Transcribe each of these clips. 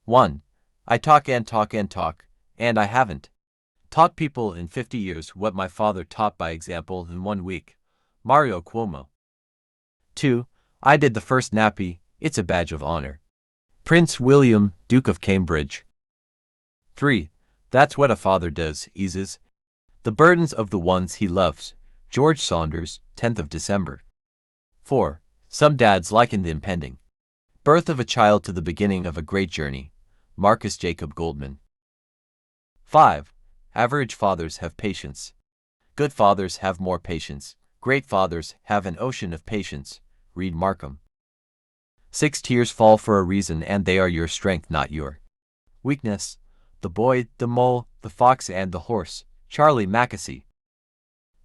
1. I talk and talk and talk, and I haven't taught people in 50 years what my father taught by example in 1 week. Mario Cuomo. 2. I did the first nappy, it's a badge of honor. Prince William, Duke of Cambridge. 3. That's what a father does, eases the burdens of the ones he loves. George Saunders, 10th of December. 4. Some dads liken the impending birth of a child to the beginning of a great journey. Marcus Jacob Goldman. 5. Average fathers have patience. Good fathers have more patience. Great fathers have an ocean of patience. Read Markham. 6. Tears fall for a reason, and they are your strength, not your weakness. The boy, the mole, the fox, and the horse. Charlie Mackesy.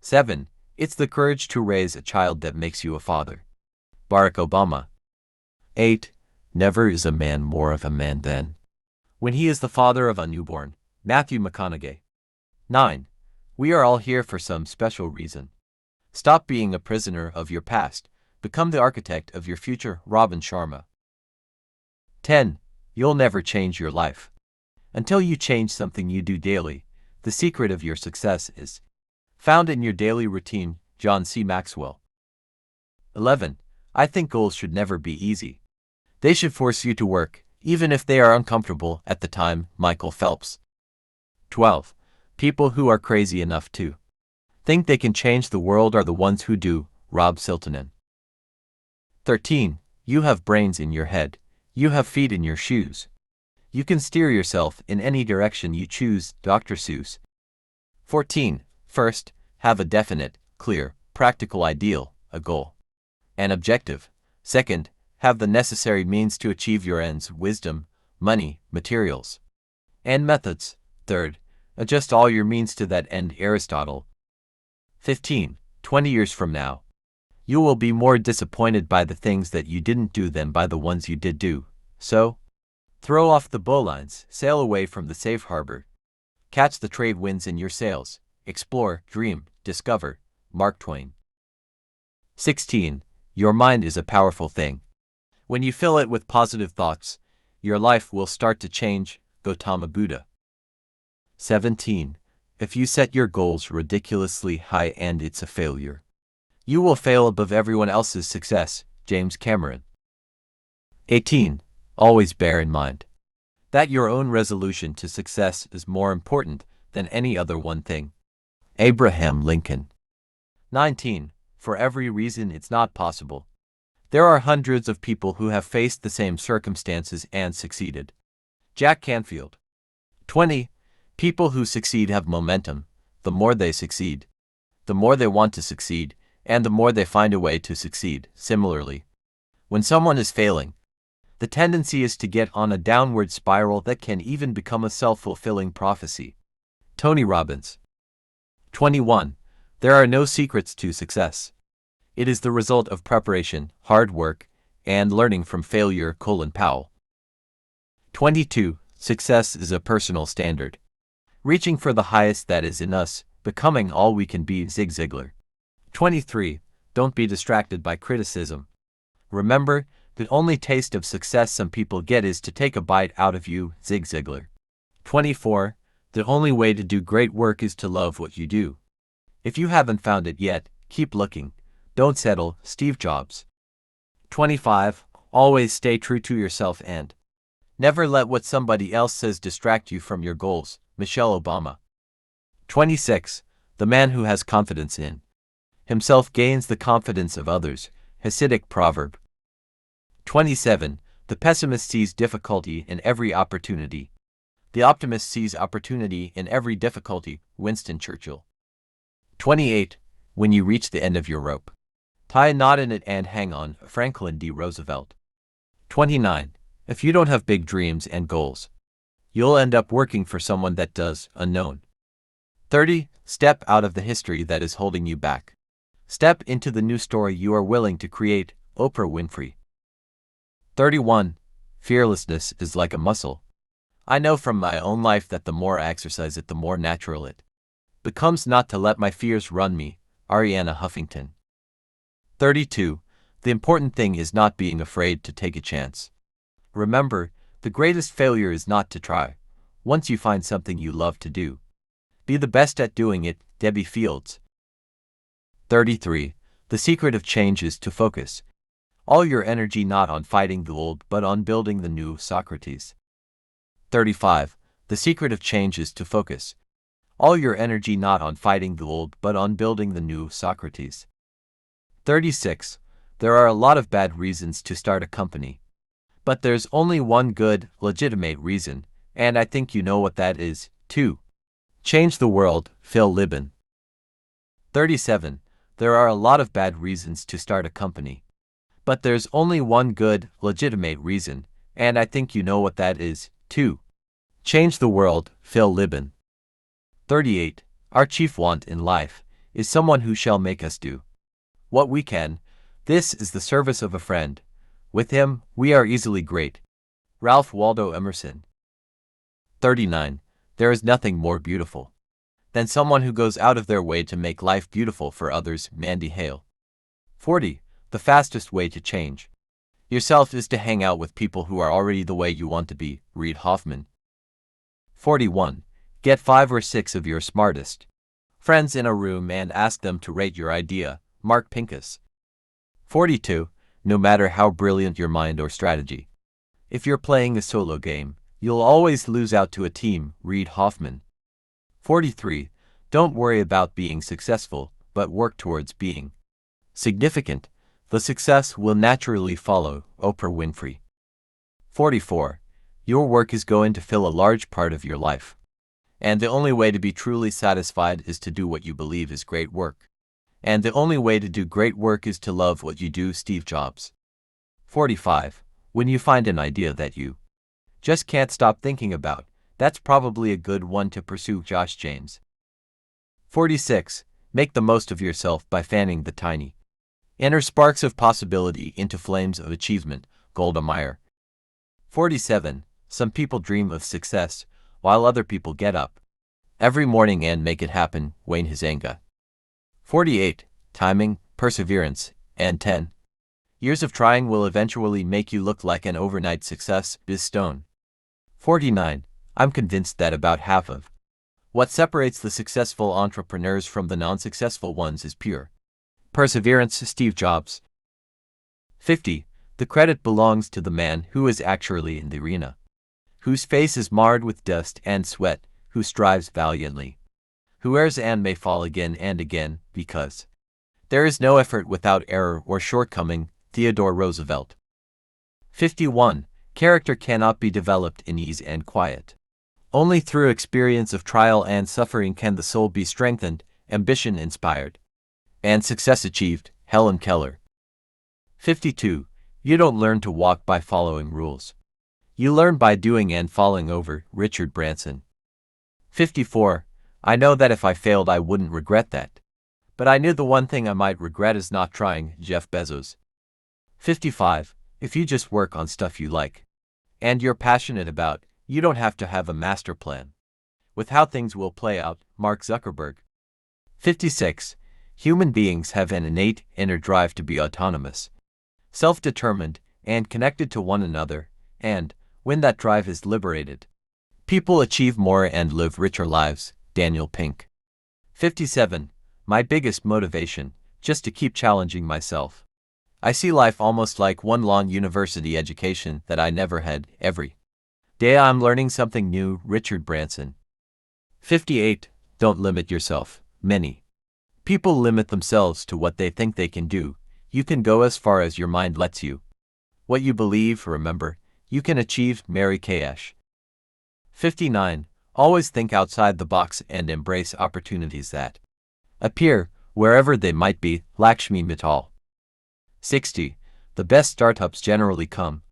7. It's the courage to raise a child that makes you a father. Barack Obama. 8. Never is a man more of a man than when he is the father of a newborn. Matthew McConaughey. 9. We are all here for some special reason. Stop being a prisoner of your past. Become the architect of your future. Robin Sharma. 10. You'll never change your life until you change something you do daily. The secret of your success is found in your daily routine. John C. Maxwell. 11. I think goals should never be easy. They should force you to work, even if they are uncomfortable at the time. Michael Phelps. 12. People who are crazy enough to think they can change the world are the ones who do. Rob Siltonen. 13. You have brains in your head. You have feet in your shoes. You can steer yourself in any direction you choose. Dr. Seuss. 14. First, have a definite, clear, practical ideal, a goal, an objective. Second, have the necessary means to achieve your ends, wisdom, money, materials, and methods. Third, adjust all your means to that end. Aristotle. 15. 20 years from now, you will be more disappointed by the things that you didn't do than by the ones you did do. So, throw off the bowlines, sail away from the safe harbor. Catch the trade winds in your sails. Explore, dream, discover. Mark Twain. 16. Your mind is a powerful thing. When you fill it with positive thoughts, your life will start to change. Gautama Buddha. 17. If you set your goals ridiculously high and it's a failure, you will fail above everyone else's success. James Cameron. 18. Always bear in mind that your own resolution to success is more important than any other one thing. Abraham Lincoln. 19. For every reason it's not possible, there are hundreds of people who have faced the same circumstances and succeeded. Jack Canfield. 20. People who succeed have momentum. The more they succeed, the more they want to succeed, and the more they find a way to succeed. Similarly, when someone is failing, the tendency is to get on a downward spiral that can even become a self-fulfilling prophecy. Tony Robbins. 21. There are no secrets to success. It is the result of preparation, hard work, and learning from failure. Colin Powell. 22. Success is a personal standard. Reaching for the highest that is in us, becoming all we can be. Zig Ziglar. 23. Don't be distracted by criticism. Remember, the only taste of success some people get is to take a bite out of you. Zig Ziglar. 24. The only way to do great work is to love what you do. If you haven't found it yet, keep looking. Don't settle. Steve Jobs. 25. Always stay true to yourself and never let what somebody else says distract you from your goals. Michelle Obama. 26. The man who has confidence in himself gains the confidence of others. Hasidic proverb. 27. The pessimist sees difficulty in every opportunity. The optimist sees opportunity in every difficulty. Winston Churchill. 28. When you reach the end of your rope, tie a knot in it and hang on. Franklin D. Roosevelt. 29. If you don't have big dreams and goals, you'll end up working for someone that does. Unknown. 30. Step out of the history that is holding you back. Step into the new story you are willing to create. Oprah Winfrey. 31. Fearlessness is like a muscle. I know from my own life that the more I exercise it, the more natural it becomes. Not to let my fears run me. Ariana Huffington. 32. The important thing is not being afraid to take a chance. Remember, The greatest failure is not to try. Once you find something you love to do, be the best at doing it. Debbie Fields. 33. The secret of change is to focus all your energy not on fighting the old but on building the new. Socrates. 35. The secret of change is to focus all your energy not on fighting the old but on building the new. Socrates. 36. There are a lot of bad reasons to start a company, but there's only one good, legitimate reason, and I think you know what that is, too. Change the world. Phil Libin. 37. There are a lot of bad reasons to start a company, but there's only one good, legitimate reason, and I think you know what that is, too. Change the world. Phil Libin. 38. Our chief want in life is someone who shall make us do what we can. This is the service of a friend. With him, we are easily great. Ralph Waldo Emerson. 39. There is nothing more beautiful than someone who goes out of their way to make life beautiful for others. Mandy Hale. 40. The fastest way to change yourself is to hang out with people who are already the way you want to be. Reid Hoffman. 41. Get 5 or 6 of your smartest friends in a room and ask them to rate your idea. Mark Pincus. 42. No matter how brilliant your mind or strategy, if you're playing a solo game, you'll always lose out to a team. Reid Hoffman. 43. Don't worry about being successful, but work towards being significant. The success will naturally follow. Oprah Winfrey. 44. Your work is going to fill a large part of your life, and the only way to be truly satisfied is to do what you believe is great work. And the only way to do great work is to love what you do. Steve Jobs. 45. When you find an idea that you just can't stop thinking about, that's probably a good one to pursue. Josh James. 46. Make the most of yourself by fanning the tiny inner sparks of possibility into flames of achievement. Golda Meir. 47. Some people dream of success, while other people get up every morning and make it happen. Wayne Huizenga. 48. Timing, perseverance, and 10 years of trying will eventually make you look like an overnight success. Biz Stone. 49. I'm convinced that about half of what separates the successful entrepreneurs from the non-successful ones is pure perseverance. Steve Jobs. 50. The credit belongs to the man who is actually in the arena, whose face is marred with dust and sweat, who strives valiantly, who errs and may fall again and again, because there is no effort without error or shortcoming. Theodore Roosevelt. 51. Character cannot be developed in ease and quiet. Only through experience of trial and suffering can the soul be strengthened, ambition inspired, and success achieved. Helen Keller. 52. You don't learn to walk by following rules. You learn by doing and falling over. Richard Branson. 54. I know that if I failed I wouldn't regret that, but I knew the one thing I might regret is not trying. Jeff Bezos. 55. If you just work on stuff you like and you're passionate about, you don't have to have a master plan with how things will play out. Mark Zuckerberg. 56. Human beings have an innate inner drive to be autonomous, self-determined, and connected to one another, and when that drive is liberated, people achieve more and live richer lives. Daniel Pink. 57. My biggest motivation, just to keep challenging myself. I see life almost like one long university education that I never had. Every day I'm learning something new. Richard Branson. 58. Don't limit yourself. Many people limit themselves to what they think they can do. You can go as far as your mind lets you. What you believe, remember, you can achieve. Mary Kay Ash. 59. Always think outside the box and embrace opportunities that appear, wherever they might be. Lakshmi Mittal. 60. The best startups generally come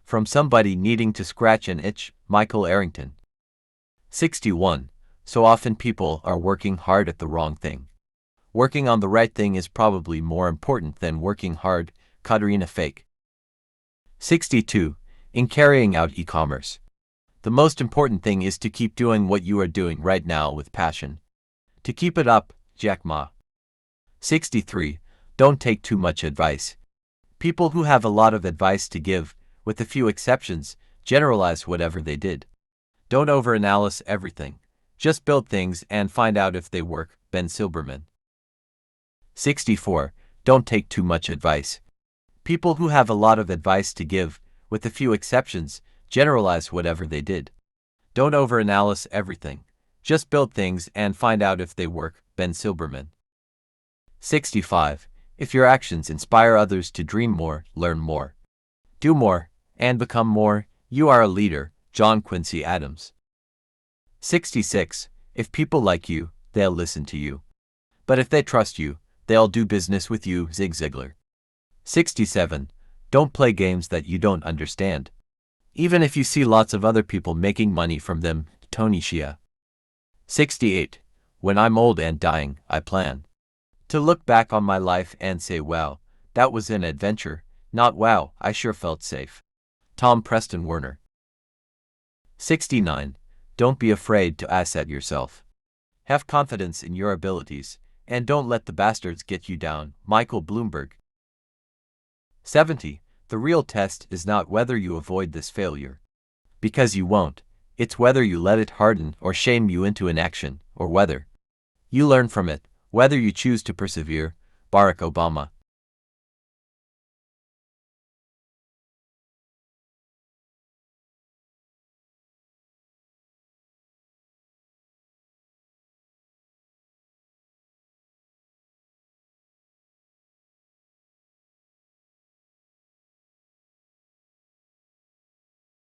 from somebody needing to scratch an itch. Michael Arrington. 61. So often people are working hard at the wrong thing. Working on the right thing is probably more important than working hard. Katerina Fake. 62. In carrying out e-commerce, the most important thing is to keep doing what you are doing right now with passion. To keep it up. Jack Ma. 63. Don't take too much advice. People who have a lot of advice to give, with a few exceptions, generalize whatever they did. Don't overanalyze everything. Just build things and find out if they work. Ben Silberman. 64. Don't take too much advice. People who have a lot of advice to give, with a few exceptions, generalize whatever they did. Don't overanalyze everything. Just build things and find out if they work. Ben Silberman. 65. If your actions inspire others to dream more, learn more, do more, and become more, you are a leader. John Quincy Adams. 66. If people like you, they'll listen to you. But if they trust you, they'll do business with you. Zig Ziglar. 67. Don't play games that you don't understand, even if you see lots of other people making money from them. Tony Shea. 68. When I'm old and dying, I plan to look back on my life and say, wow, that was an adventure, not wow, I sure felt safe. Tom Preston Werner. 69. Don't be afraid to asset yourself. Have confidence in your abilities, and don't let the bastards get you down. Michael Bloomberg. 70. The real test is not whether you avoid this failure, because you won't. It's whether you let it harden or shame you into inaction, or whether you learn from it, whether you choose to persevere. Barack Obama.